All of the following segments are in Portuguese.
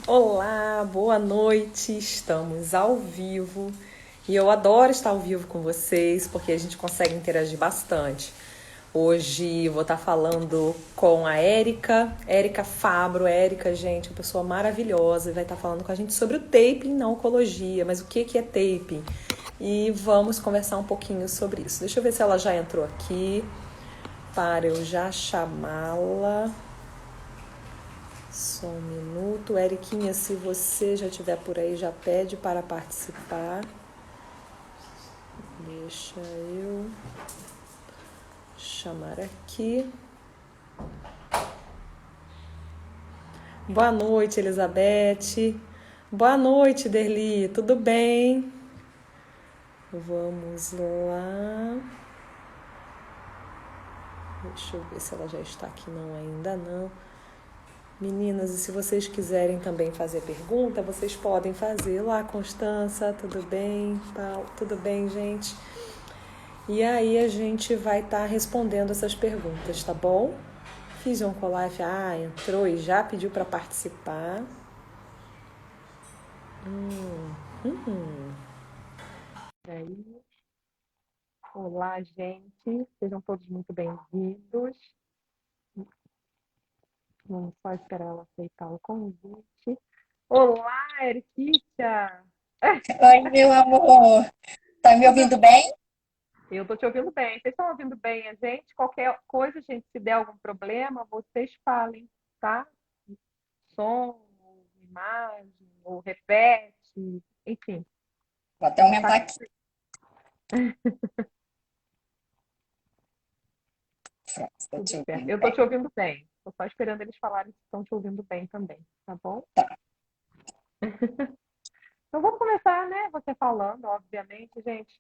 Olá, boa noite. Estamos ao vivo e eu adoro estar ao vivo com vocês porque a gente consegue interagir bastante. Hoje vou estar falando com a Érica Fabro. Érica, gente, uma pessoa maravilhosa, e vai estar falando com a gente sobre o taping na oncologia. Mas o que é taping? E vamos conversar um pouquinho sobre isso. Deixa eu ver se ela já entrou aqui para eu já chamá-la. Só um minuto. Eriquinha, se você já estiver por aí, já pede para participar. Deixa eu chamar aqui. Boa noite, Elizabeth. Boa noite, Derli. Tudo bem? Vamos lá. Deixa eu ver se ela já está aqui. Não, ainda não. Meninas, e se vocês quiserem também fazer pergunta, vocês podem fazer. Olá, Constança, tudo bem? Tudo bem, gente? E aí a gente vai estar respondendo essas perguntas, tá bom? Fiz um Oncolife, entrou e já pediu para participar. Aí. Olá, gente. Sejam todos muito bem-vindos. Vamos só esperar ela aceitar o convite. Olá, Eriquita! Oi, meu amor. Tá me Tudo ouvindo bem? Eu estou te ouvindo bem. Vocês estão ouvindo bem a gente? Qualquer coisa, gente, se der algum problema, vocês falem, tá? Som, ou imagem, ou repete, enfim. Vou até A gente está aumentar aqui. aqui. Pronto, estou Tudo te certo. ouvindo Eu estou bem. te ouvindo bem. Estou só esperando eles falarem se estão te ouvindo bem também, tá bom? Tá, Então vamos começar, né? Você falando, obviamente, gente.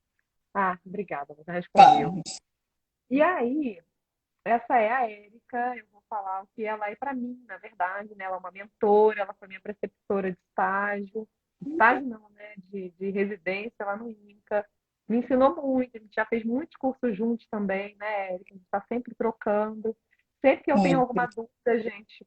Obrigada, você respondeu. vamos. E aí, essa é a Érica, eu vou falar o que ela é para mim, na verdade, né? Ela é uma mentora, ela foi minha preceptora de estágio não, né? De residência lá no INCA. Me ensinou muito, a gente já fez muitos cursos juntos também, né, Érica? A gente está sempre trocando. Sempre que eu tenho Muito. alguma dúvida, gente,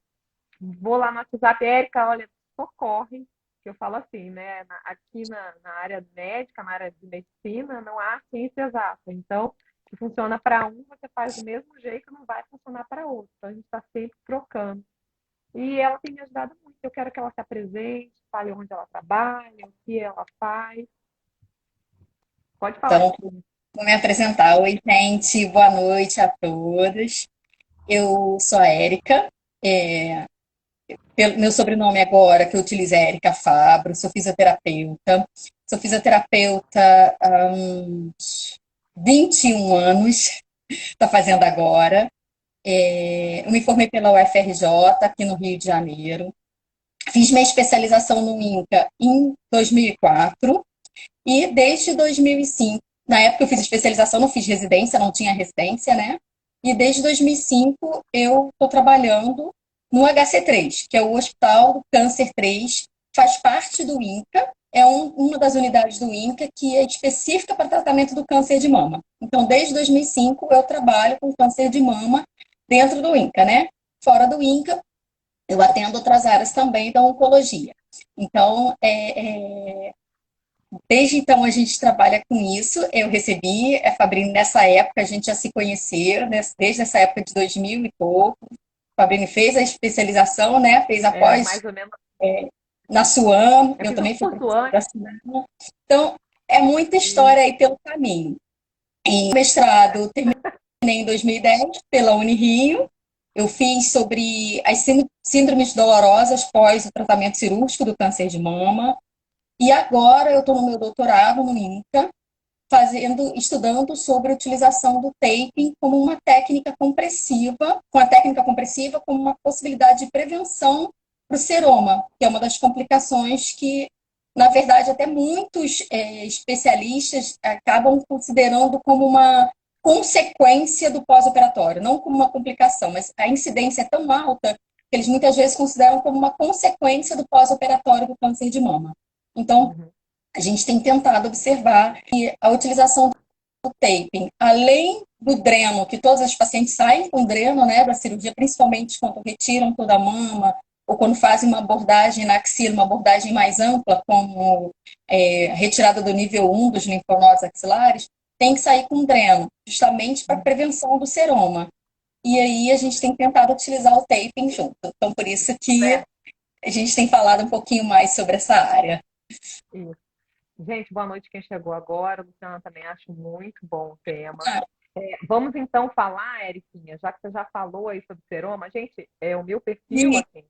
vou lá no WhatsApp, Érica, olha, socorre, que eu falo assim, né? Aqui na área médica, na área de medicina, não há ciência exata. Então, o que funciona para um, você faz do mesmo jeito, não vai funcionar para outro. Então, a gente está sempre trocando. E ela tem me ajudado muito. Eu quero que ela se apresente, fale onde ela trabalha, o que ela faz. Pode falar, Então, Eriquinha. vou me apresentar. Oi, gente. Boa noite a todos. Eu sou a Érica. É, meu sobrenome agora que eu utilizo é Érica Fabro. Sou fisioterapeuta. Sou fisioterapeuta há uns 21 anos. Está fazendo agora. Eu me formei pela UFRJ, aqui no Rio de Janeiro. Fiz minha especialização no INCA em 2004 e desde 2005, na época eu fiz especialização, não fiz residência, não tinha residência, né? E desde 2005 eu estou trabalhando no HC3, que é o Hospital do Câncer 3, faz parte do INCA, é uma das unidades do INCA que é específica para tratamento do câncer de mama. Então, desde 2005 eu trabalho com câncer de mama dentro do INCA, né? Fora do INCA, eu atendo outras áreas também da oncologia. Então, desde então a gente trabalha com isso. Eu recebi a Fabrini nessa época, a gente já se conhecia, né? Desde essa época de 2000 e pouco. A Fabrini fez a especialização, né? Fez É, após mais ou menos. na SUAM, Eu eu fiz um também fui curso professora da antes. SUAM. Então, é muita E história aí pelo caminho. Em mestrado, terminei em 2010 pela Unirio. Eu fiz sobre as síndromes dolorosas pós o tratamento cirúrgico do câncer de mama. E agora eu estou no meu doutorado no INCA, estudando sobre a utilização do taping como uma técnica compressiva, com a técnica compressiva como uma possibilidade de prevenção para o seroma, que é uma das complicações que, na verdade, até muitos especialistas acabam considerando como uma consequência do pós-operatório, não como uma complicação, mas a incidência é tão alta que eles muitas vezes consideram como uma consequência do pós-operatório do câncer de mama. Então, uhum. a gente tem tentado observar que a utilização do taping, além do dreno, que todos os pacientes saem com dreno, né, da cirurgia, principalmente quando retiram toda a mama ou quando fazem uma abordagem na axila, uma abordagem mais ampla, como retirada do nível 1 dos linfonodos axilares, tem que sair com dreno, justamente para prevenção do seroma. E aí a gente tem tentado utilizar o taping junto. Então, por isso que Certo. a gente tem falado um pouquinho mais sobre essa área. Isso. Gente, boa noite quem chegou agora. Luciana, também acho muito bom o tema. Ah, Vamos então falar, Eriquinha, já que você já falou aí sobre seroma, gente, o meu perfil, e, assim,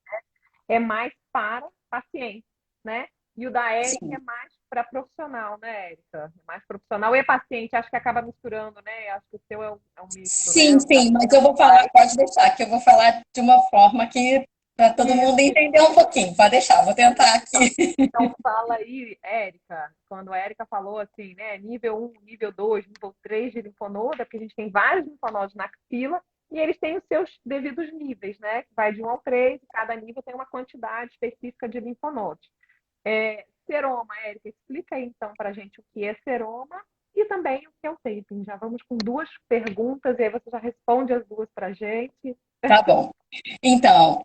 é mais para paciente, né? E o da Érica é sim, mais para profissional, né, Érica? É mais profissional e é paciente, acho que acaba misturando, né? Acho que o seu é um misto, né? sim, O da sim, mas eu Érica vou falar, mais. pode deixar, que eu vou falar de uma forma que para todo mundo Isso. entender um pouquinho. Pode deixar, vou tentar Então, aqui. então fala aí, Érica, quando a Érica falou assim, né? Nível 1, nível 2, nível 3 de linfonodo, é porque a gente tem vários linfonodos na axila e eles têm os seus devidos níveis, né? Vai de 1 ao 3, e cada nível tem uma quantidade específica de linfonodos. Seroma, Érica, explica aí então para a gente o que é seroma e também o que é o taping. Já vamos com duas perguntas e aí você já responde as duas para a gente. Tá bom. Então,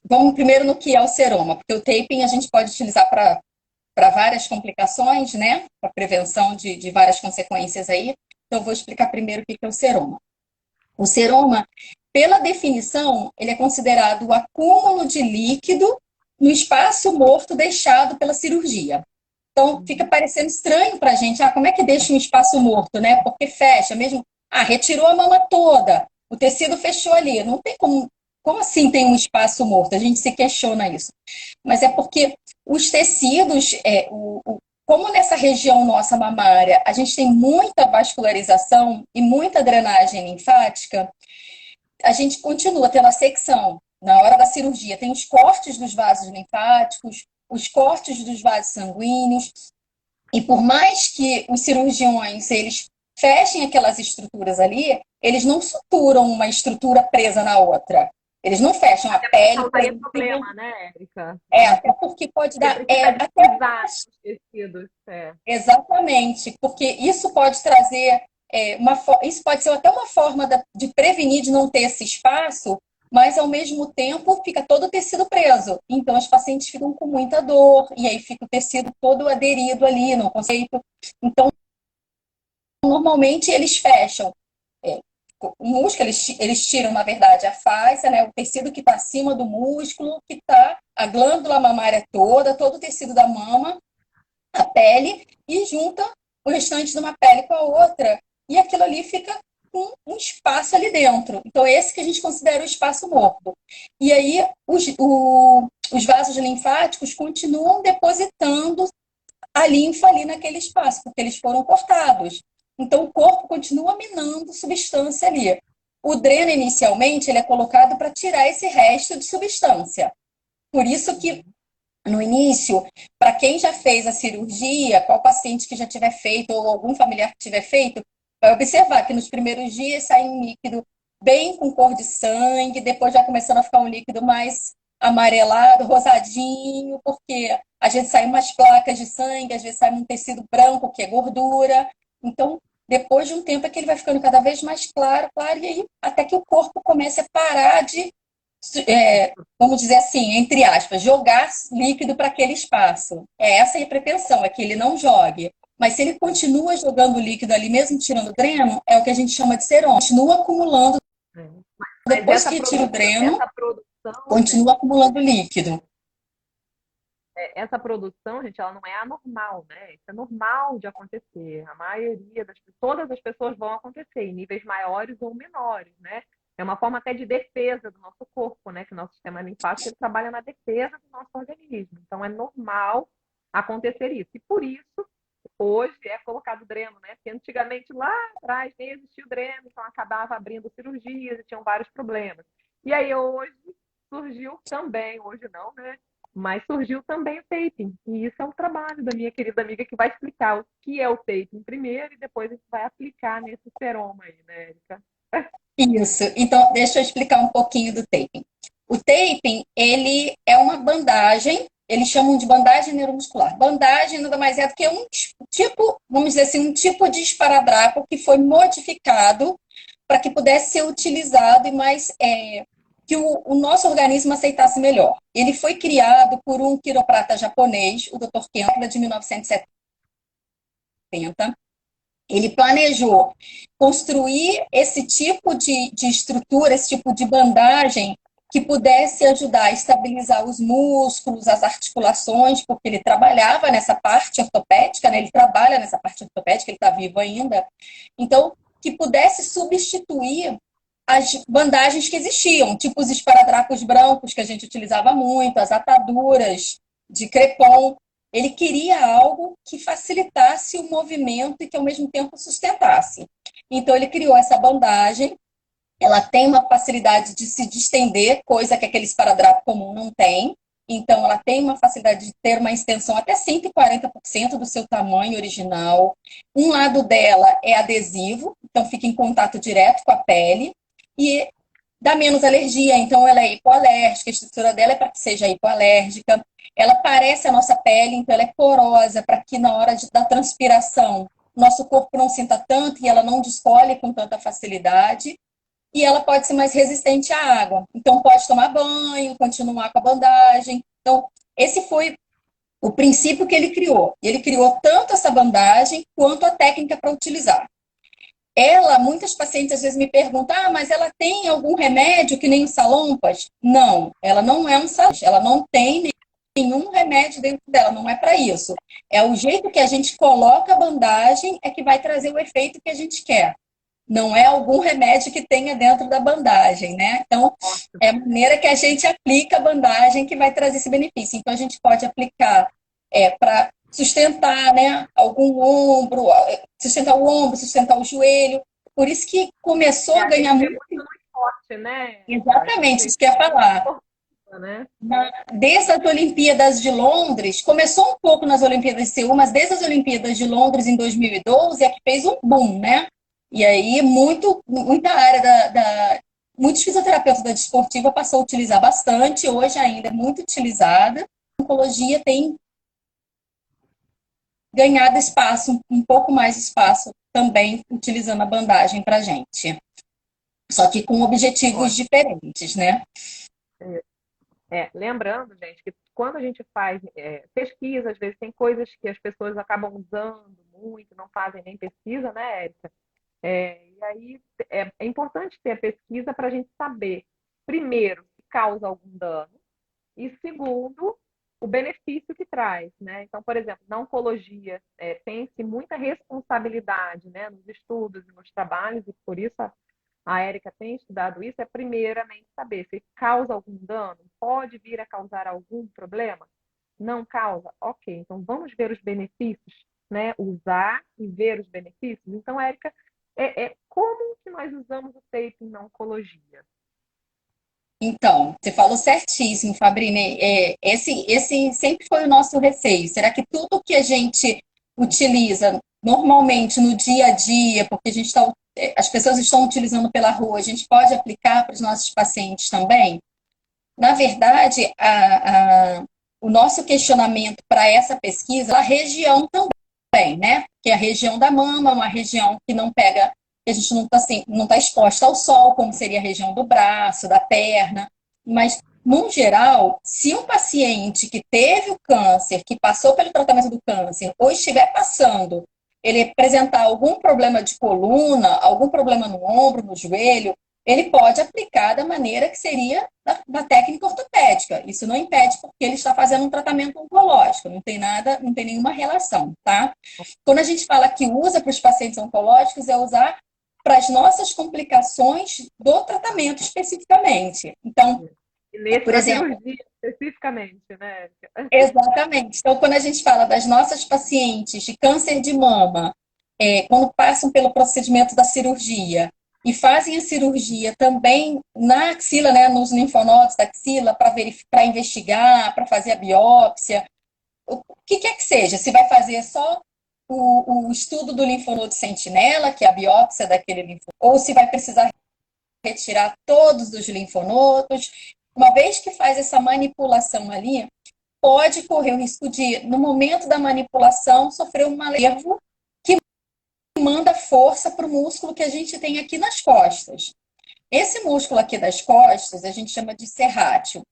vamos primeiro no que é o seroma, porque o taping a gente pode utilizar para várias complicações, né? Para prevenção de várias consequências aí. Então, eu vou explicar primeiro o que é o seroma. O seroma, pela definição, ele é considerado o acúmulo de líquido no espaço morto deixado pela cirurgia. Então, fica parecendo estranho para a gente. Como é que deixa um espaço morto, né? Porque fecha mesmo. Retirou a mama toda, o tecido fechou ali. Não tem como. Como assim tem um espaço morto? A gente se questiona isso. Mas é porque os tecidos, como nessa região nossa mamária, a gente tem muita vascularização e muita drenagem linfática, a gente continua tendo a secção. Na hora da cirurgia, tem os cortes dos vasos linfáticos, os cortes dos vasos sanguíneos, e por mais que os cirurgiões eles fechem aquelas estruturas ali, eles não suturam uma estrutura presa na outra. Eles não fecham a Até porque pele, por causaria exemplo. problema, né, Érica? Até porque pode Porque dar. precisa Até deslizar os tecidos. exatamente, porque isso pode trazer isso pode ser até uma forma de prevenir de não ter esse espaço, mas ao mesmo tempo fica todo o tecido preso. Então as pacientes ficam com muita dor e aí fica o tecido todo aderido ali no conceito. Então normalmente eles fecham o músculo, eles tiram na verdade a fascia, né, o tecido que está acima do músculo, que está a glândula mamária toda, todo o tecido da mama, a pele e junta o restante de uma pele com a outra. E aquilo ali fica com um espaço ali dentro. Então, esse que a gente considera o espaço morto. E aí, os vasos linfáticos continuam depositando a linfa ali naquele espaço, porque eles foram cortados. Então, o corpo continua minando substância ali. O dreno, inicialmente, ele é colocado para tirar esse resto de substância. Por isso que no início, para quem já fez a cirurgia, qual paciente que já tiver feito ou algum familiar que tiver feito, vai observar que nos primeiros dias sai um líquido bem com cor de sangue, depois já começando a ficar um líquido mais amarelado, rosadinho, porque às vezes saem umas placas de sangue, às vezes sai um tecido branco, que é gordura. Então, depois de um tempo é que ele vai ficando cada vez mais claro, claro, e aí até que o corpo comece a parar de vamos dizer assim, entre aspas, jogar líquido para aquele espaço. Essa é a pretensão, é que ele não jogue. Mas se ele continua jogando líquido ali, mesmo tirando o dreno, é o que a gente chama de seroma. Continua acumulando, É. Mas depois que tira o dreno, essa produção, gente, continua acumulando líquido. essa produção, gente, ela não é anormal, né? Isso é normal de acontecer. A maioria todas as pessoas vão acontecer em níveis maiores ou menores, né? É uma forma até de defesa do nosso corpo, né? Que o nosso sistema linfático ele trabalha na defesa do nosso organismo. Então é normal acontecer isso. E por isso, hoje é colocado dreno, né? Porque antigamente lá atrás nem existia o dreno, então acabava abrindo cirurgias e tinham vários problemas. E aí hoje surgiu também, hoje não, né? Mas surgiu também o taping. E isso é um trabalho da minha querida amiga que vai explicar o que é o taping primeiro e depois a gente vai aplicar nesse seroma aí, né, Erika? Isso. Então, deixa eu explicar um pouquinho do taping. O taping, ele é uma bandagem, eles chamam de bandagem neuromuscular. Bandagem nada mais é do que um tipo, vamos dizer assim, um tipo de esparadrapo que foi modificado para que pudesse ser utilizado e mais que o nosso organismo aceitasse melhor. Ele foi criado por um quiroprata japonês, o Dr. Kenta, de 1970. Ele planejou construir esse tipo de estrutura, esse tipo de bandagem que pudesse ajudar a estabilizar os músculos, as articulações, porque ele trabalhava nessa parte ortopédica, né? Ele trabalha nessa parte ortopédica, ele está vivo ainda. Então, que pudesse substituir as bandagens que existiam, tipo os esparadrapos brancos que a gente utilizava muito, as ataduras de crepom. Ele queria algo que facilitasse o movimento e que ao mesmo tempo sustentasse. Então ele criou essa bandagem. Ela tem uma facilidade de se distender, coisa que aquele esparadrapo comum não tem. Então ela tem uma facilidade de ter uma extensão até 140% do seu tamanho original. Um lado dela é adesivo, então fica em contato direto com a pele e dá menos alergia, então ela é hipoalérgica, a estrutura dela é para que seja hipoalérgica. Ela parece a nossa pele, então ela é porosa para que na hora da transpiração nosso corpo não sinta tanto e ela não descolhe com tanta facilidade. E ela pode ser mais resistente à água. Então pode tomar banho, continuar com a bandagem. Então esse foi o princípio que ele criou. Ele criou tanto essa bandagem quanto a técnica para utilizar. Ela, muitas pacientes às vezes me perguntam, mas ela tem algum remédio que nem o Salompas? Não, ela não é um Salompas, ela não tem nenhum remédio dentro dela, não é para isso. É o jeito que a gente coloca a bandagem é que vai trazer o efeito que a gente quer. Não é algum remédio que tenha dentro da bandagem, né? Então, é a maneira que a gente aplica a bandagem que vai trazer esse benefício. Então, a gente pode aplicar para sustentar, né, algum ombro, sustentar o ombro, sustentar o joelho. Por isso que começou a ganhar muito. Muito forte, né? Exatamente, isso que eu ia falar. Né? Desde as Olimpíadas de Londres, começou um pouco nas Olimpíadas de Seul, mas desde as Olimpíadas de Londres em 2012 é que fez um boom, né? E aí muita área muitos fisioterapeutas da desportiva passou a utilizar bastante, hoje ainda é muito utilizada. A oncologia tem ganhado espaço, um pouco mais espaço também utilizando a bandagem para gente. Só que com objetivos diferentes, né? Lembrando, gente, que quando a gente faz pesquisa, às vezes tem coisas que as pessoas acabam usando muito, não fazem nem pesquisa, né, Érica? E aí é importante ter a pesquisa para a gente saber, primeiro, se causa algum dano, e segundo, o benefício que traz, né? Então, por exemplo, na oncologia tem-se muita responsabilidade, né, nos estudos e nos trabalhos, e por isso a Érica tem estudado isso, é primeiramente saber se causa algum dano, pode vir a causar algum problema? Não causa? Ok, então vamos ver os benefícios, né? Usar e ver os benefícios. Então, Érica, como que nós usamos o taping na oncologia? Então, você falou certíssimo, Fabrini. Esse sempre foi o nosso receio. Será que tudo que a gente utiliza normalmente no dia a dia, porque as pessoas estão utilizando pela rua, a gente pode aplicar para os nossos pacientes também? Na verdade, o nosso questionamento para essa pesquisa é a região também, né? Que é a região da mama, uma região que não pega, que a gente não está assim, não tá exposta ao sol, como seria a região do braço, da perna. Mas, no geral, se um paciente que teve o câncer, que passou pelo tratamento do câncer, ou estiver passando, ele apresentar algum problema de coluna, algum problema no ombro, no joelho, ele pode aplicar da maneira que seria da técnica ortopédica. Isso não impede porque ele está fazendo um tratamento oncológico, não tem nada, não tem nenhuma relação, tá? Quando a gente fala que usa para os pacientes oncológicos, é usar para as nossas complicações do tratamento especificamente. Então, por exemplo, cirurgia especificamente, né? exatamente. Então, quando a gente fala das nossas pacientes de câncer de mama, quando passam pelo procedimento da cirurgia e fazem a cirurgia também na axila, né, nos linfonodos da axila, para investigar, para fazer a biópsia, o que quer que seja, se vai fazer só o estudo do linfonodo sentinela, que é a biópsia daquele linfonodo, ou se vai precisar retirar todos os linfonodos. Uma vez que faz essa manipulação ali, pode correr o risco de, no momento da manipulação, sofrer um nervo que manda força para o músculo que a gente tem aqui nas costas. Esse músculo aqui das costas, a gente chama de serrátil.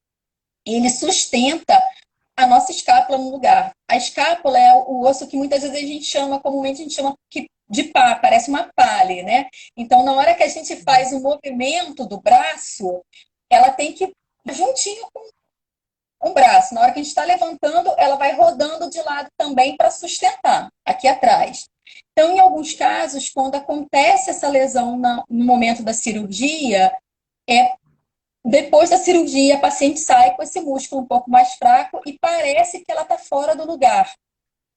Ele sustenta a nossa escápula no lugar. A escápula é o osso que muitas vezes a gente chama, comumente a gente chama de pá, parece uma pá ali, né? Então, na hora que a gente faz o movimento do braço, ela tem que ir juntinho com o braço. Na hora que a gente está levantando, ela vai rodando de lado também para sustentar aqui atrás. Então, em alguns casos, quando acontece essa lesão no momento da cirurgia, é depois da cirurgia, a paciente sai com esse músculo um pouco mais fraco e parece que ela está fora do lugar.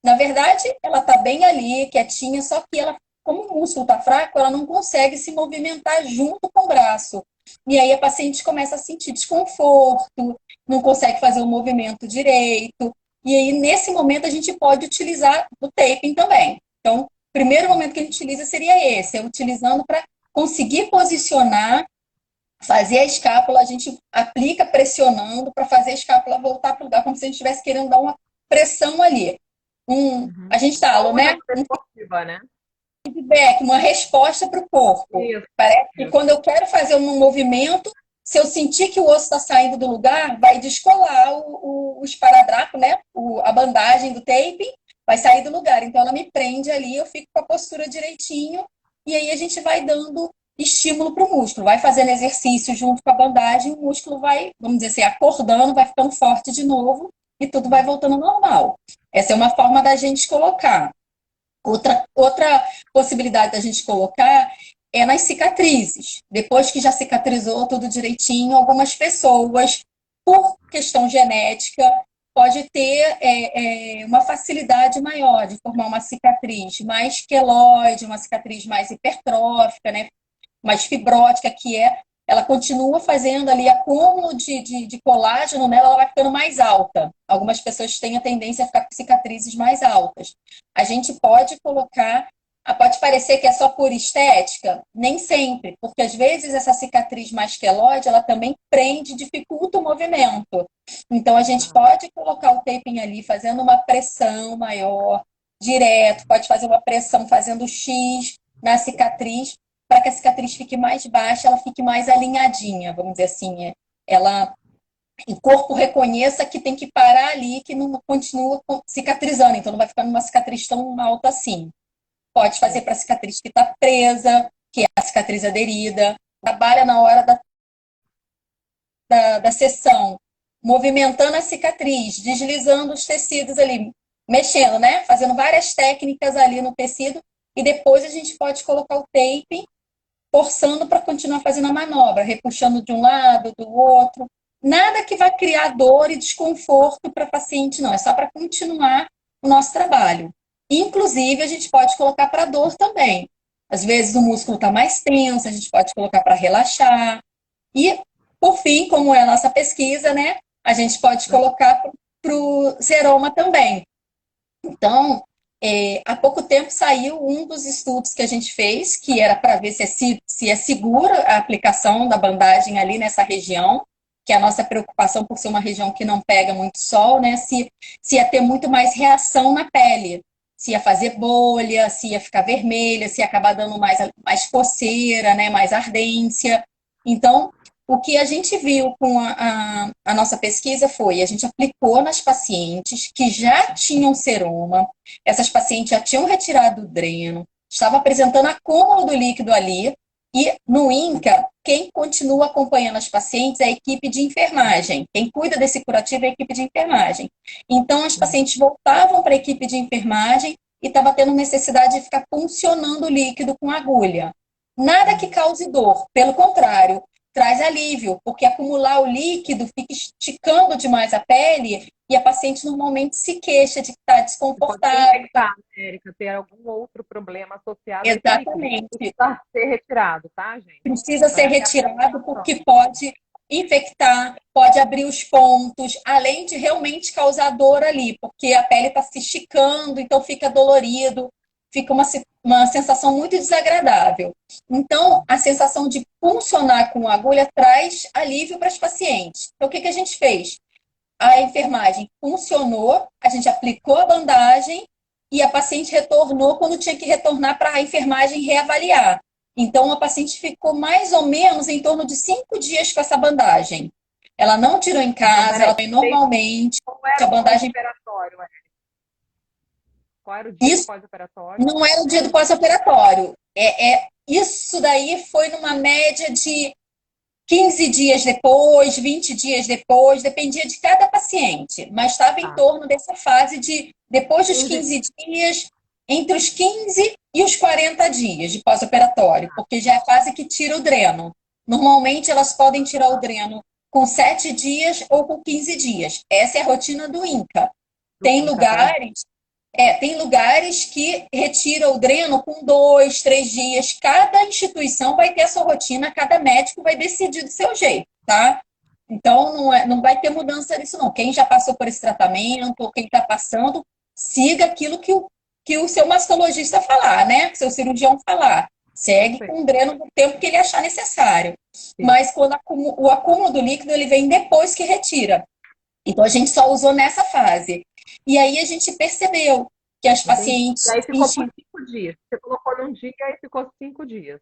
Na verdade, ela está bem ali, quietinha, só que ela, como o músculo está fraco, ela não consegue se movimentar junto com o braço. E aí a paciente começa a sentir desconforto, não consegue fazer o movimento direito. E aí, nesse momento, a gente pode utilizar o taping também. Então, o primeiro momento que a gente utiliza seria esse, é utilizando para conseguir posicionar, fazer a escápula, a gente aplica pressionando para fazer a escápula voltar para o lugar, como se a gente estivesse querendo dar uma pressão ali. A gente fala, né? Esportiva, né? Feedback, uma resposta para o corpo. Isso, Parece que isso. quando eu quero fazer um movimento, se eu sentir que o osso está saindo do lugar, vai descolar o esparadrapo, né? A bandagem do tape vai sair do lugar. Então ela me prende ali, eu fico com a postura direitinho, e aí a gente vai dando estímulo para o músculo. Vai fazendo exercício junto com a bandagem, o músculo vai, vamos dizer assim, acordando, vai ficando forte de novo e tudo vai voltando ao normal. Essa é uma forma da gente colocar. Outra possibilidade da gente colocar é nas cicatrizes. Depois que já cicatrizou tudo direitinho, algumas pessoas, por questão genética, pode ter uma facilidade maior de formar uma cicatriz mais queloide, uma cicatriz mais hipertrófica, né? Mais fibrótica, que ela continua fazendo ali acúmulo de colágeno nela, ela vai ficando mais alta. Algumas pessoas têm a tendência a ficar com cicatrizes mais altas. A gente pode colocar, pode parecer que é só por estética, nem sempre, porque às vezes essa cicatriz mais queloide, ela também prende, dificulta o movimento. Então a gente pode colocar o taping ali, fazendo uma pressão maior, direto, pode fazer uma pressão fazendo X na cicatriz, para que a cicatriz fique mais baixa, ela fique mais alinhadinha, vamos dizer assim. O corpo reconheça que tem que parar ali, que não continua cicatrizando, então não vai ficar numa cicatriz tão alta assim. Pode fazer para a cicatriz que está presa, que é a cicatriz aderida. Trabalha na hora da sessão, movimentando a cicatriz, deslizando os tecidos ali, mexendo, né? Fazendo várias técnicas ali no tecido. E depois a gente pode colocar o tape forçando para continuar fazendo a manobra, repuxando de um lado, do outro. Nada que vai criar dor e desconforto para a paciente, não. É só para continuar o nosso trabalho. Inclusive, a gente pode colocar para dor também. Às vezes o músculo está mais tenso, a gente pode colocar para relaxar. E, por fim, como é a nossa pesquisa, né? A gente pode colocar para o seroma também. Então, há pouco tempo saiu um dos estudos que a gente fez, que era para ver se é segura a aplicação da bandagem ali nessa região, que é a nossa preocupação por ser uma região que não pega muito sol, né? Se ia ter muito mais reação na pele, se ia fazer bolha, se ia ficar vermelha, se ia acabar dando mais coceira, né? Mais ardência. Então, o que a gente viu com a nossa pesquisa foi, a gente aplicou nas pacientes que já tinham seroma, essas pacientes já tinham retirado o dreno, estava apresentando acúmulo do líquido ali, e no INCA, quem continua acompanhando as pacientes é a equipe de enfermagem. Quem cuida desse curativo é a equipe de enfermagem. Então, as pacientes voltavam para a equipe de enfermagem e estava tendo necessidade de ficar puncionando o líquido com agulha. Nada que cause dor, pelo contrário, traz alívio, porque acumular o líquido fica esticando demais a pele e a paciente normalmente se queixa de estar desconfortável. Infectar, né, Érica, ter algum outro problema associado a esse líquido. Exatamente. Precisa ser retirado, tá, gente? Precisa ser Preste retirado atenção. porque pode infectar, pode abrir os pontos, além de realmente causar dor ali, porque a pele está se esticando, então fica dolorido, fica uma sensação muito desagradável. Então, a sensação de puncionar com agulha traz alívio para as pacientes. Então, o que a gente fez? A enfermagem funcionou, a gente aplicou a bandagem e a paciente retornou quando tinha que retornar para a enfermagem reavaliar. Então, a paciente ficou mais ou menos em torno de 5 dias com essa bandagem. Ela não tirou em Então, casa, ela peraí. foi normalmente, Qual a era o bandagem. pós-operatório? Qual era o dia do Isso pós-operatório? não era o dia do pós-operatório. Isso daí foi numa média de 15 dias depois, 20 dias depois, dependia de cada paciente, mas estava em Tá. torno dessa fase de depois dos 15 15 dias. dias, entre os 15 e os 40 dias de pós-operatório, porque já é a fase que tira o dreno. Normalmente elas podem tirar o dreno com 7 dias ou com 15 dias. Essa é a rotina do INCA. Do Tem INCA, tá? lugares tem lugares que retiram o dreno com 2, 3 dias. Cada instituição vai ter a sua rotina, cada médico vai decidir do seu jeito, tá? Então, não vai ter mudança nisso, não. Quem já passou por esse tratamento, ou quem está passando, siga aquilo que o seu mastologista falar, né? Que o seu cirurgião falar. Segue Perfeito. com o dreno no tempo que ele achar necessário. Sim. Mas quando o acúmulo do líquido, ele vem depois que retira. Então, a gente só usou nessa fase. E aí a gente percebeu que as Entendi. E pacientes aí ficou por 5 dias. Você colocou num dia e ficou 5 dias.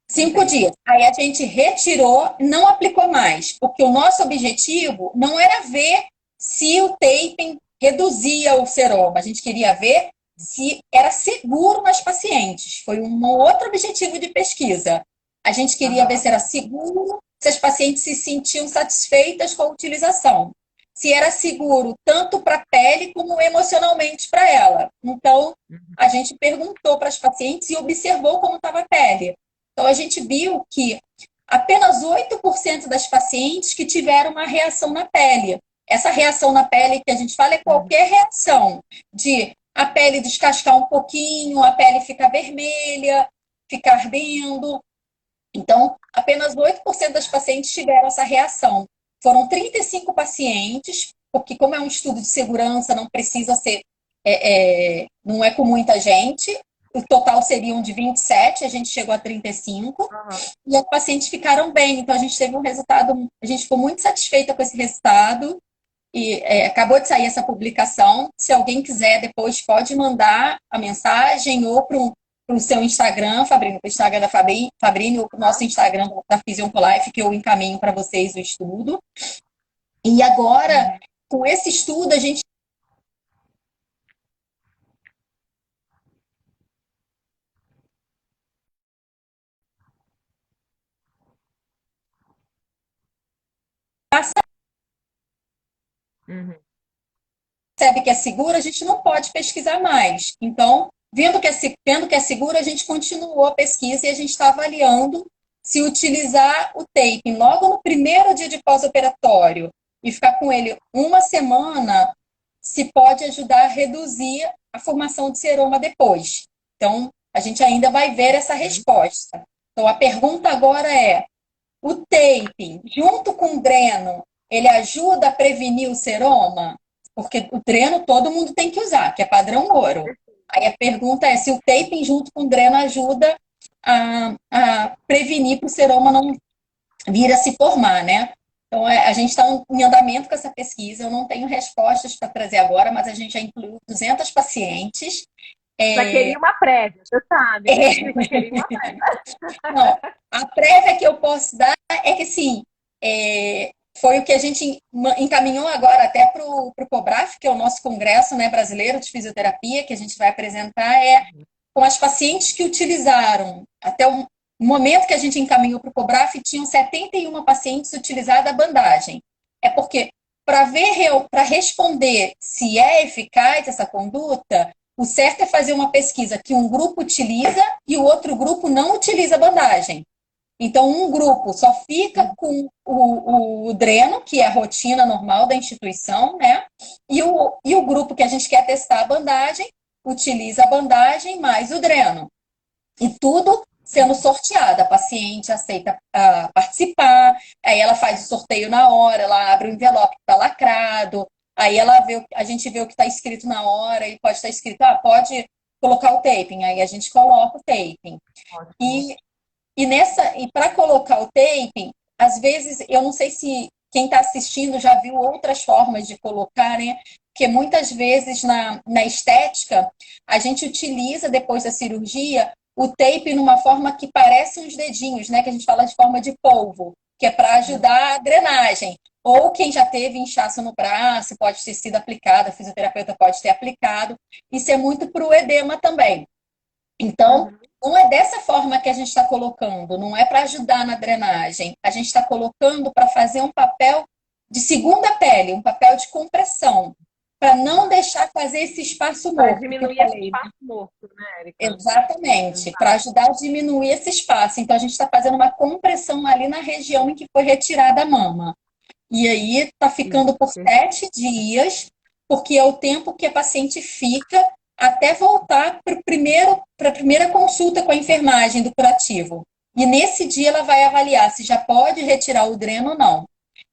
5 dias. Aí a gente retirou, não aplicou mais, porque o nosso objetivo não era ver se o taping reduzia o seroma, a gente queria ver se era seguro nas pacientes. Foi um outro objetivo de pesquisa. A gente queria ver se era seguro, se as pacientes se sentiam satisfeitas com a utilização. Se era seguro tanto para a pele como emocionalmente para ela. Então, a gente perguntou para as pacientes e observou como estava a pele. Então, a gente viu que apenas 8% das pacientes que tiveram uma reação na pele. Essa reação na pele que a gente fala é qualquer reação de a pele descascar um pouquinho, a pele ficar vermelha, ficar ardendo. Então, apenas 8% das pacientes tiveram essa reação. Foram 35 pacientes, porque como é um estudo de segurança, não precisa ser, não é com muita gente. O total seriam de 27, a gente chegou a 35, e as pacientes ficaram bem. Então, a gente teve um resultado, a gente ficou muito satisfeita com esse resultado, e acabou de sair essa publicação. Se alguém quiser, depois pode mandar a mensagem ou para o seu Instagram, Fabrício, para o Instagram da Fabrício, ou para o nosso Instagram da Physioncolife, que eu encaminho para vocês o estudo. E agora, com esse estudo, a gente Uhum. percebe que é seguro, a gente não pode pesquisar mais. Então, vendo que é seguro, a gente continuou a pesquisa e a gente está avaliando se utilizar o taping logo no primeiro dia de pós-operatório e ficar com ele uma semana, se pode ajudar a reduzir a formação de seroma depois. Então, a gente ainda vai ver essa resposta. Então, a pergunta agora é: o taping, junto com o dreno, ele ajuda a prevenir o seroma? Porque o dreno todo mundo tem que usar, que é padrão ouro. Aí a pergunta é se o taping junto com o dreno ajuda a prevenir para o seroma não vir a se formar, né? Então, a gente está em andamento com essa pesquisa. Eu não tenho respostas para trazer agora, mas a gente já incluiu 200 pacientes. Já queria uma prévia, você sabe, né? Já queria uma prévia. Não, a prévia que eu posso dar é que, sim, foi o que a gente encaminhou agora até para o COBRAF, que é o nosso congresso, né, brasileiro de fisioterapia, que a gente vai apresentar, com as pacientes que utilizaram. Até o momento que a gente encaminhou para o COBRAF, tinham 71 pacientes utilizado a bandagem. É porque, para responder se é eficaz essa conduta, o certo é fazer uma pesquisa que um grupo utiliza e o outro grupo não utiliza a bandagem. Então, um grupo só fica com o dreno, que é a rotina normal da instituição, né? E o grupo que a gente quer testar a bandagem, utiliza a bandagem mais o dreno. E tudo sendo sorteado. A paciente aceita participar, aí ela faz o sorteio na hora, ela abre o envelope que está lacrado, aí a gente vê o que está escrito na hora, e pode estar escrito, pode colocar o taping, aí a gente coloca o taping. E para colocar o taping, às vezes, eu não sei se quem está assistindo já viu outras formas de colocar, né? Porque muitas vezes na estética, a gente utiliza depois da cirurgia o tape numa forma que parece uns dedinhos, né? Que a gente fala de forma de polvo, que é para ajudar a drenagem. Ou quem já teve inchaço no braço, pode ter sido aplicado, a fisioterapeuta pode ter aplicado. Isso é muito para o edema também. Então, Uhum. não é dessa forma que a gente está colocando, não é para ajudar na drenagem. A gente está colocando para fazer um papel de segunda pele, um papel de compressão, para não deixar fazer esse espaço Para morto que eu diminuir esse falei. espaço morto, né, Érica? Exatamente, para Exato. ajudar a diminuir esse espaço. Então, a gente está fazendo uma compressão ali na região em que foi retirada a mama. E aí está ficando por Isso. 7 dias, porque é o tempo que a paciente fica até voltar para a primeira consulta com a enfermagem do curativo. E nesse dia ela vai avaliar se já pode retirar o dreno ou não.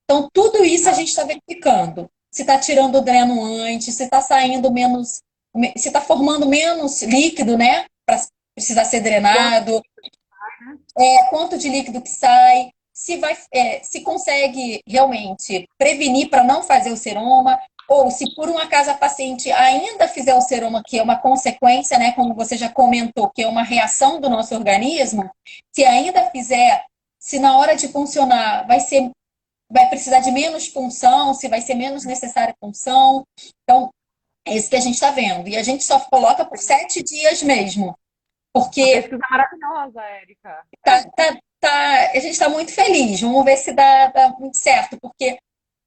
Então, tudo isso a Tá. gente está verificando. Se está tirando o dreno antes, se está saindo menos, se está formando menos líquido, né? Para precisar ser Quanto, drenado, né? quanto de líquido que sai, se consegue realmente prevenir para não fazer o seroma, ou se por um acaso a paciente ainda fizer o seroma, que é uma consequência, né, como você já comentou, que é uma reação do nosso organismo, se ainda fizer, se na hora de funcionar vai precisar de menos punção, se vai ser menos necessária punção. Então, é isso que a gente está vendo. E a gente só coloca por 7 dias mesmo, Uma porque pesquisa maravilhosa, Érica. a gente está muito feliz. Vamos ver se dá muito certo, porque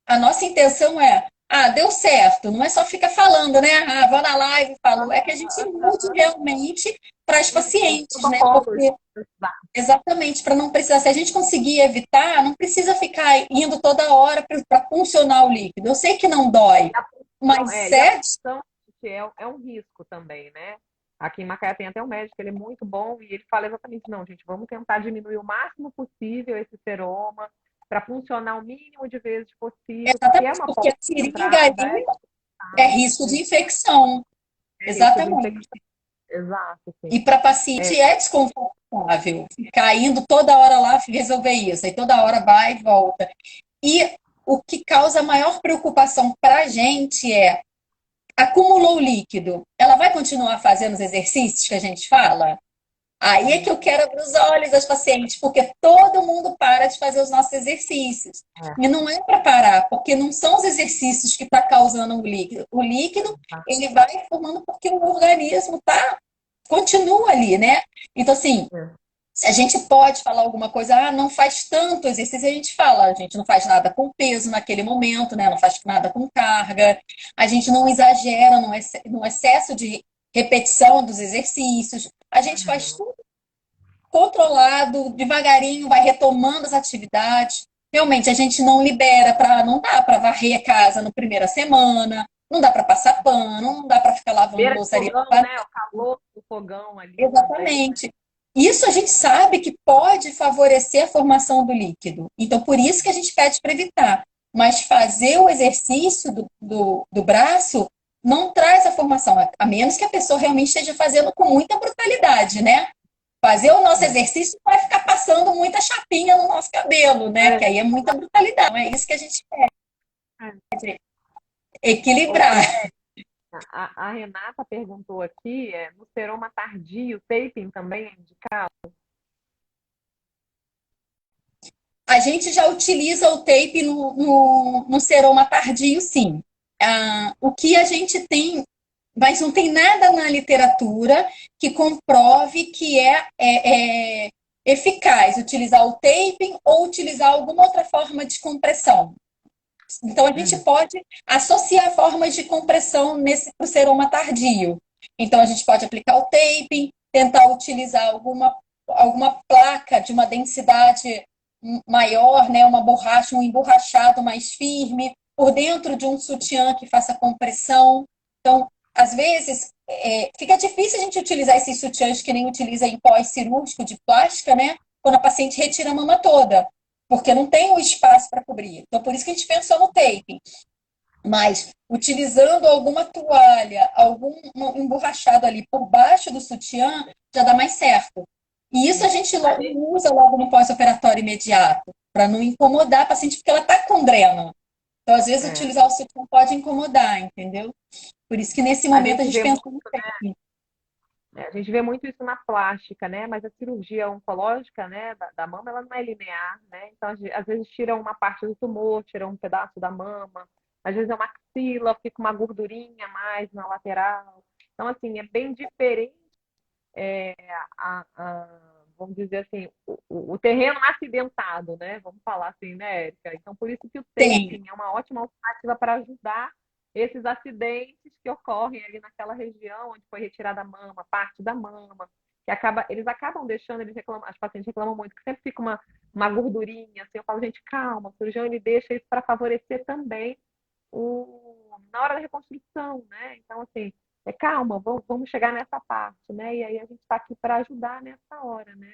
a nossa intenção é, deu certo. Não é só ficar falando, né? Vou na live e falo. É que a gente mude realmente para as Os pacientes, né? protocolos. Porque, Exato. exatamente, para não precisar, se a gente conseguir evitar, não precisa ficar indo toda hora para funcionar o líquido. Eu sei que não dói, E a punção, mas e a 7. punção que é um risco também, né? Aqui em Macaé tem até um médico, ele é muito bom e ele fala exatamente, não, gente, vamos tentar diminuir o máximo possível esse seroma para funcionar o mínimo de vezes possível, porque é Exatamente, uma porque porta a de seringa entrada, ali é risco de infecção. é risco de infecção. Exatamente. Exato, sim. E para paciente é desconfortável ficar indo toda hora lá resolver isso, aí toda hora vai e volta. E o que causa maior preocupação para a gente é: acumulou líquido, ela vai continuar fazendo os exercícios que a gente fala? Aí é que eu quero abrir os olhos das pacientes, porque todo mundo para de fazer os nossos exercícios. É, E não é para parar, porque não são os exercícios que estão causando o líquido. O líquido, tá. ele vai formando porque o organismo continua ali, né? Então, assim, É. se a gente pode falar alguma coisa, não faz tanto exercício, a gente fala, a gente não faz nada com peso naquele momento, né? Não faz nada com carga, a gente não exagera no excesso de repetição dos exercícios, a gente faz Uhum. tudo controlado, devagarinho, vai retomando as atividades. Realmente, a gente não libera não dá para varrer a casa na primeira semana, não dá para passar pano, não dá para ficar lavando Beira de louça ali. fogão, né? O calor do fogão ali também. Exatamente. Isso a gente sabe que pode favorecer a formação do líquido. Então, por isso que a gente pede para evitar. Mas fazer o exercício do braço não traz a formação, a menos que a pessoa realmente esteja fazendo com muita brutalidade, né? Fazer o nosso exercício vai ficar passando muita chapinha no nosso cabelo, né? É, Que aí é muita brutalidade. Não é isso que a gente é. quer, Ô, equilibrar. a Renata perguntou aqui, no seroma tardio, taping também é indicado? A gente já utiliza o tape no seroma tardio, sim. O que a gente tem, mas não tem nada na literatura que comprove que é eficaz utilizar o taping ou utilizar alguma outra forma de compressão. Então, a gente Uhum. pode associar formas de compressão nesse pro seroma tardio. Então, a gente pode aplicar o taping, tentar utilizar alguma placa de uma densidade maior, né, uma borracha, um emborrachado mais firme, por dentro de um sutiã que faça compressão. Então, às vezes, fica difícil a gente utilizar esses sutiãs que nem utiliza em pós-cirúrgico de plástica, né? Quando a paciente retira a mama toda, porque não tem o espaço para cobrir. Então, por isso que a gente pensou no taping. Mas, utilizando alguma toalha, algum emborrachado ali por baixo do sutiã, já dá mais certo. E isso a gente usa logo no pós-operatório imediato, para não incomodar a paciente, porque ela está com dreno. Então, às vezes, É. utilizar o sutiã pode incomodar, entendeu? Por isso que nesse A momento a gente gente vê pensou muito, no taping. A gente vê muito isso na plástica, né? Mas a cirurgia oncológica, né, da mama, ela não é linear, né? Então, às vezes tiram uma parte do tumor, tiram um pedaço da mama, às vezes é uma axila, fica uma gordurinha a mais na lateral. Então, assim, é bem diferente, é, vamos dizer assim, o terreno acidentado, né? Vamos falar assim, né, Érica? Então, por isso que o Tem. taping é uma ótima alternativa para ajudar esses acidentes que ocorrem ali naquela região onde foi retirada a mama, parte da mama, que eles acabam deixando, as pacientes reclamam muito, que sempre fica uma gordurinha, assim, eu falo, gente, calma, o cirurgião ele deixa isso para favorecer também na hora da reconstrução, né? Então, assim, calma, vamos chegar nessa parte, né? E aí a gente está aqui para ajudar nessa hora, né?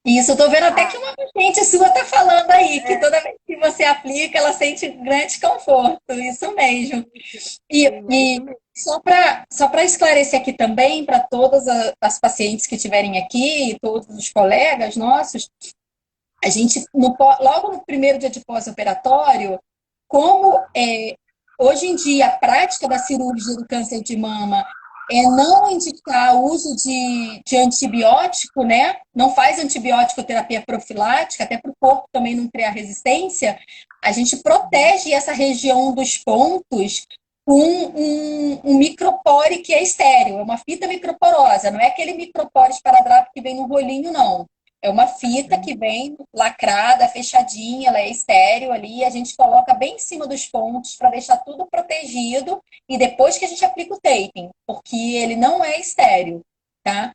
Isso, eu tô vendo até que Ah, uma paciente sua tá falando aí, que é toda vez que você aplica, ela sente grande conforto, isso mesmo. isso, E, sim, é isso e mesmo. só para esclarecer aqui também, para todas as pacientes que estiverem aqui, e todos os colegas nossos, a gente, logo no primeiro dia de pós-operatório, como hoje em dia a prática da cirurgia do câncer de mama é não indicar o uso de antibiótico, né? Não faz antibiótico terapia profilática, até para o corpo também não criar resistência. A gente protege essa região dos pontos com um micropore que é estéreo, é uma fita microporosa, não é aquele micropore esparadrapo que vem no rolinho, não. É uma fita que vem lacrada, fechadinha, ela é estéreo ali, a gente coloca bem em cima dos pontos para deixar tudo protegido e depois que a gente aplica o taping, porque ele não é estéreo, tá?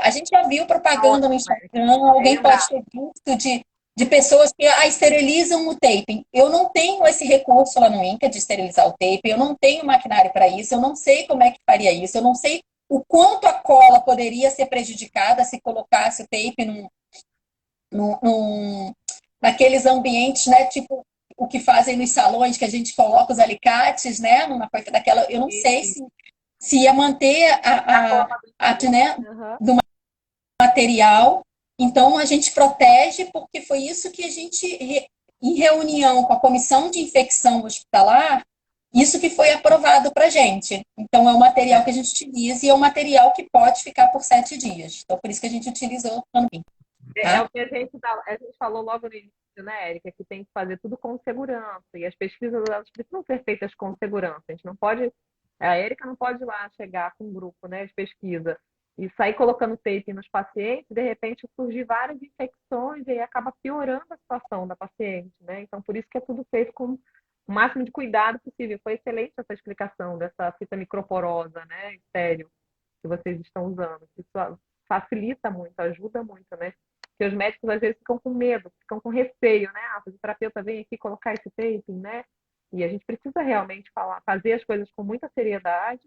A gente já viu Tá propaganda no ótimo, Érica. Instagram, Bem alguém pode lembrado. ter visto de pessoas que esterilizam o taping. Eu não tenho esse recurso lá no INCA de esterilizar o taping, eu não tenho maquinário para isso, eu não sei como é que faria isso, eu não sei o quanto a cola poderia ser prejudicada se colocasse o tape num, naqueles ambientes, né? Tipo o que fazem nos salões, que a gente coloca os alicates, né? Numa coisa daquela. Eu não sei E se ia manter a cola do tapete. né, Aham. do material. Então, a gente protege, porque foi isso que a gente, em reunião com a comissão de infecção hospitalar, isso que foi aprovado para a gente. Então, é um material que a gente utiliza e é um material que pode ficar por 7 dias. Então, por isso que a gente utilizou também, É tá? o que a gente falou logo no início, né, Érica, que tem que fazer tudo com segurança. E as pesquisas elas precisam ser feitas com segurança. A gente não pode. A Érica não pode ir lá chegar com um grupo, né, de pesquisa e sair colocando tape nos pacientes, de repente surgir várias infecções e aí acaba piorando a situação da paciente, né? Então, por isso que é tudo feito com o máximo de cuidado possível. Foi excelente essa explicação dessa fita microporosa, né, estéreo, que vocês estão usando. Isso facilita muito, ajuda muito, né? Porque os médicos às vezes ficam com medo, ficam com receio, né? Ah, o fisioterapeuta vem aqui colocar esse taping, né? E a gente precisa realmente fazer as coisas com muita seriedade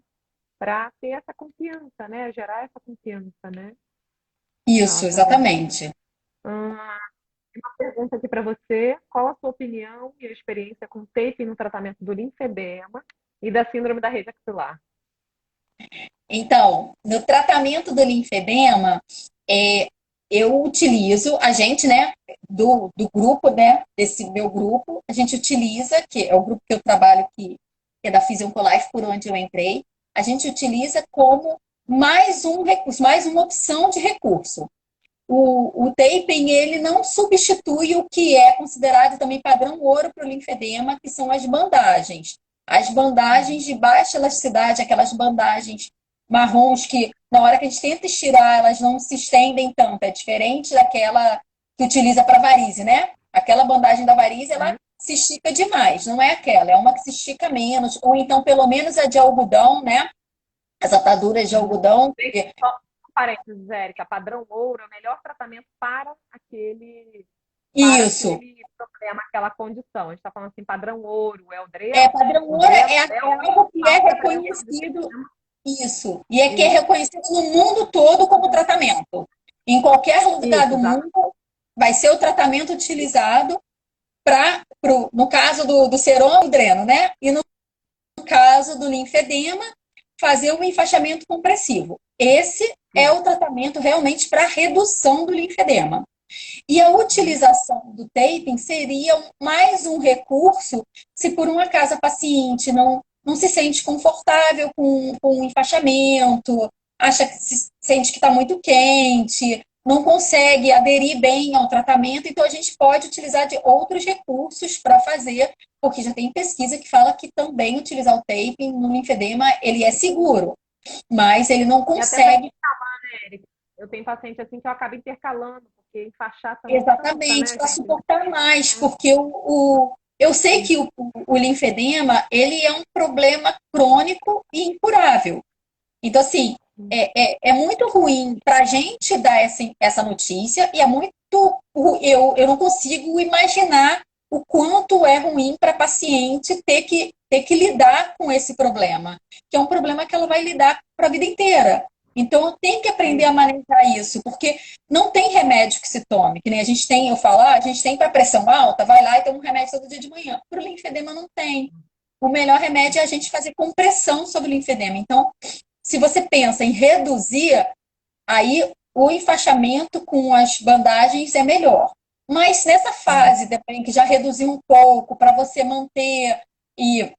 para ter essa confiança, né? Gerar essa confiança, né? Isso, Tá bom. exatamente. Uma pergunta aqui para você: qual a sua opinião e a experiência com taping no tratamento do linfedema e da síndrome da rede axilar? Então, no tratamento do linfedema, é, eu utilizo, a gente, né, do grupo, né, desse meu grupo, a gente utiliza, que é o grupo que eu trabalho, que é da Physioncolife, por onde eu entrei, a gente utiliza como mais um recurso, mais uma opção de recurso. O taping, ele não substitui o que é considerado também padrão ouro para o linfedema, que são as bandagens. As bandagens de baixa elasticidade, aquelas bandagens marrons que, na hora que a gente tenta estirar, elas não se estendem tanto. É diferente daquela que utiliza para varize, né? Aquela bandagem da varize, ela se estica demais, não é aquela, é uma que se estica menos, ou então pelo menos a de algodão, né? As ataduras de algodão. Só um parênteses, Érica, padrão ouro é o melhor tratamento para Isso. aquele problema, aquela condição. A gente está falando assim, padrão ouro, é o dreno. Padrão O ouro dreno é é algo que é universal para prevenção de reconhecido, linfedema. isso, e é que é Isso, reconhecido no mundo todo como tratamento. Em qualquer lugar isso, do mundo, vai ser o tratamento utilizado no caso do seroma, dreno, né? E no caso do linfedema, fazer o enfaixamento compressivo. Esse é o tratamento realmente para redução do linfedema. E a utilização do taping seria mais um recurso se por um acaso a paciente não se sente confortável com o enfaixamento, acha que sente que está muito quente, não consegue aderir bem ao tratamento, então a gente pode utilizar de outros recursos para fazer, porque já tem pesquisa que fala que também utilizar o taping no linfedema, ele é seguro, mas ele não E até para consegue intercalar, né, Érica? Eu tenho paciente assim que eu acabo intercalando, porque enfaixar também cansa, exatamente né, para gente? suportar mais, porque eu sei que o linfedema ele é um problema crônico e incurável. Então, assim, é muito ruim para a gente dar essa notícia e é muito. Eu não consigo imaginar o quanto é ruim para a paciente ter que lidar com esse problema, que é um problema que ela vai lidar para a vida inteira. Então, eu tenho que aprender a manejar isso, porque não tem remédio que se tome, que nem a gente tem, eu falo, a gente tem para pressão alta, vai lá e toma um remédio todo dia de manhã. Para o linfedema não tem. O melhor remédio é a gente fazer compressão sobre o linfedema. Então, se você pensa em reduzir, aí o enfaixamento com as bandagens é melhor. Mas nessa fase, também que já reduziu um pouco, para você manter e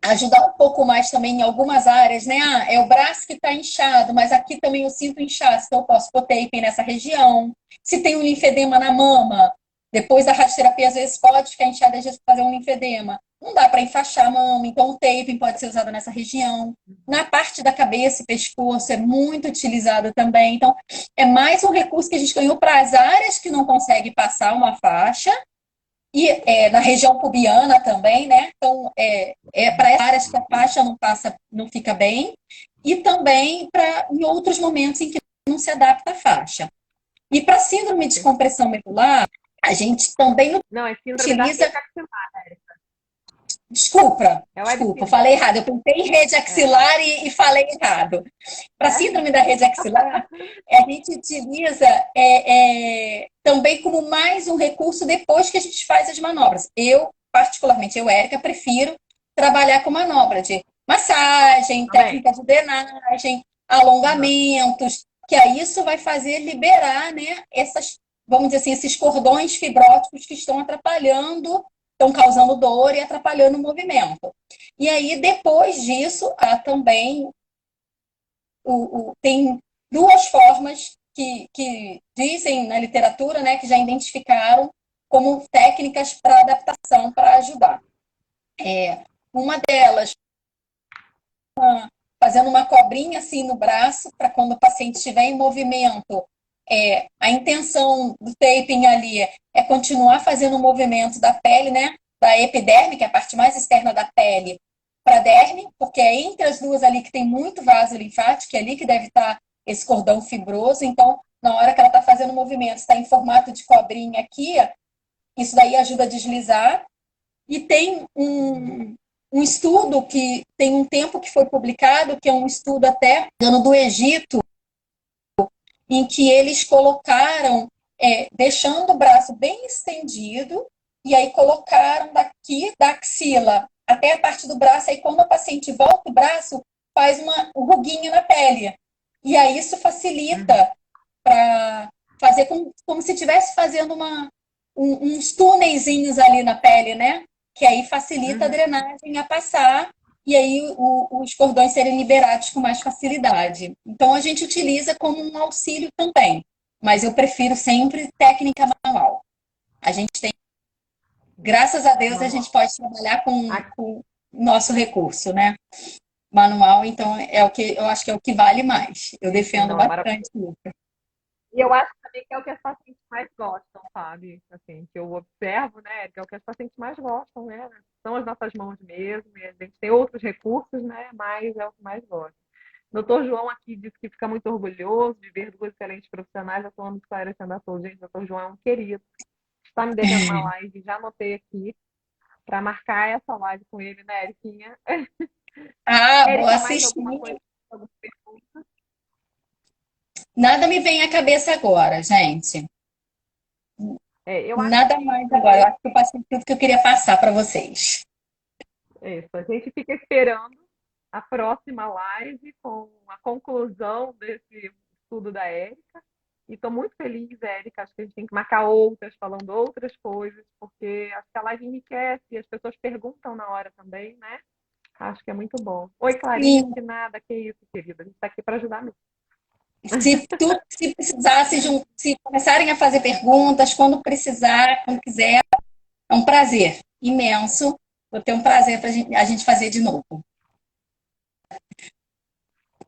ajudar um pouco mais também em algumas áreas, né? Ah, é o braço que está inchado, mas aqui também eu sinto inchaço, então eu posso pôr tape nessa região. Se tem um linfedema na mama, depois da radioterapia, às vezes pode ficar inchado, às vezes fazer um linfedema. Não dá para enfaixar a mama, então o tape pode ser usado nessa região. Na parte da cabeça e pescoço é muito utilizado também. Então, é mais um recurso que a gente ganhou para as áreas que não consegue passar uma faixa e na região pubiana também, né? Então, para áreas que a faixa não passa, não fica bem, e também para em outros momentos em que não se adapta a faixa. E para síndrome de compressão medular, a gente também Não, é síndrome da utiliza. rede axilar, Érica. Desculpa, É web desculpa, síndrome. falei errado. Eu pensei em rede É. axilar e falei errado. Para síndrome da rede axilar, a gente utiliza também como mais um recurso depois que a gente faz as manobras. Eu, particularmente, Érica, prefiro trabalhar com manobra de massagem, Também. técnica de drenagem, Uhum. alongamentos, que aí isso vai fazer liberar, né, vamos dizer assim, esses cordões fibróticos que estão causando dor e atrapalhando o movimento. E aí, depois disso, há também tem duas formas que dizem na literatura, né, que já identificaram como técnicas para adaptação, para ajudar. Uma delas, fazendo uma cobrinha assim no braço, para quando o paciente estiver em movimento, a intenção do taping ali é continuar fazendo o movimento da pele, né, da epiderme, que é a parte mais externa da pele, para a derme, porque é entre as duas ali que tem muito vaso linfático, é ali que deve estar esse cordão fibroso. Então, na hora que ela está fazendo o movimento, está em formato de cobrinha aqui, isso daí ajuda a deslizar. E tem um estudo que tem um tempo que foi publicado, que é um estudo até do Egito, em que eles colocaram, deixando o braço bem estendido, e aí colocaram daqui da axila até a parte do braço, aí quando o paciente volta o braço, faz uma ruguinha na pele. E aí isso facilita para fazer como se estivesse fazendo uns túnelzinhos ali na pele, né? Que aí facilita a Uhum. drenagem a passar e aí os cordões serem liberados com mais facilidade. Então a gente utiliza como um auxílio também, mas eu prefiro sempre técnica manual. A gente tem, graças a Deus, a gente Manual. pode trabalhar com Aqui, o nosso recurso, né? Manual, então é o que eu acho que é o que vale mais. Eu defendo não, é maravilhoso. bastante isso. E eu acho também que é o que as pacientes mais gostam, sabe? Assim, que eu observo, né? Que é o que as pacientes mais gostam, né? São as nossas mãos mesmo, e a gente tem outros recursos, né? Mas é o que mais gosta. Doutor João aqui disse que fica muito orgulhoso de ver duas excelentes profissionais atuando esclarecendo a todos. Gente, doutor João é um querido. Está me devendo uma live, já anotei aqui, para marcar essa live com ele, né, Eriquinha? Ah, vou Érica, mais assistir. alguma coisa? Alguma pergunta? Nada me vem à cabeça agora, gente. É, eu acho Nada que é mais isso, agora. Eu gente. acho que eu passei tudo que eu queria passar para vocês. É isso. A gente fica esperando a próxima live com a conclusão desse estudo da Érica. E estou muito feliz, Érica. Acho que a gente tem que marcar outras, falando outras coisas, porque acho que a live enriquece e as pessoas perguntam na hora também, né? Acho que é muito bom. Oi, Clarice, Sim, nada, que isso, querida. A gente está aqui para ajudar mesmo. Se precisasse se começarem a fazer perguntas, quando precisar, quando quiser, é um prazer imenso. Vou ter um prazer para a gente fazer de novo.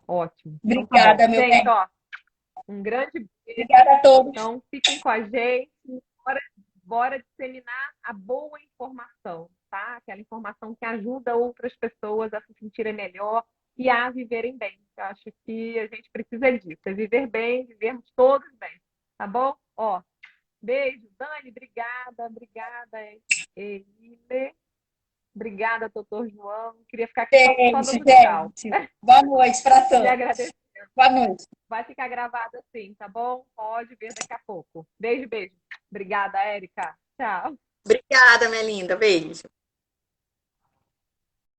Ótimo. Então tá bom. Obrigada, meu Gente, bem. ó, um grande beijo. Obrigada a todos. Então, fiquem com a gente. Bora disseminar a boa informação, tá? Aquela informação que ajuda outras pessoas a se sentirem melhor e a viverem bem. Eu acho que a gente precisa disso, é viver bem, vivermos todos bem, tá bom? Ó, beijo, Dani, obrigada, Emile, obrigada, doutor João. Queria ficar aqui só Beijo, dando tchau. gente. Boa noite para E todos. agradecer. Boa noite. Vai ficar gravado assim, tá bom? Pode ver daqui a pouco. Beijo, beijo. Obrigada, Érica. Tchau. Obrigada, minha linda. Beijo.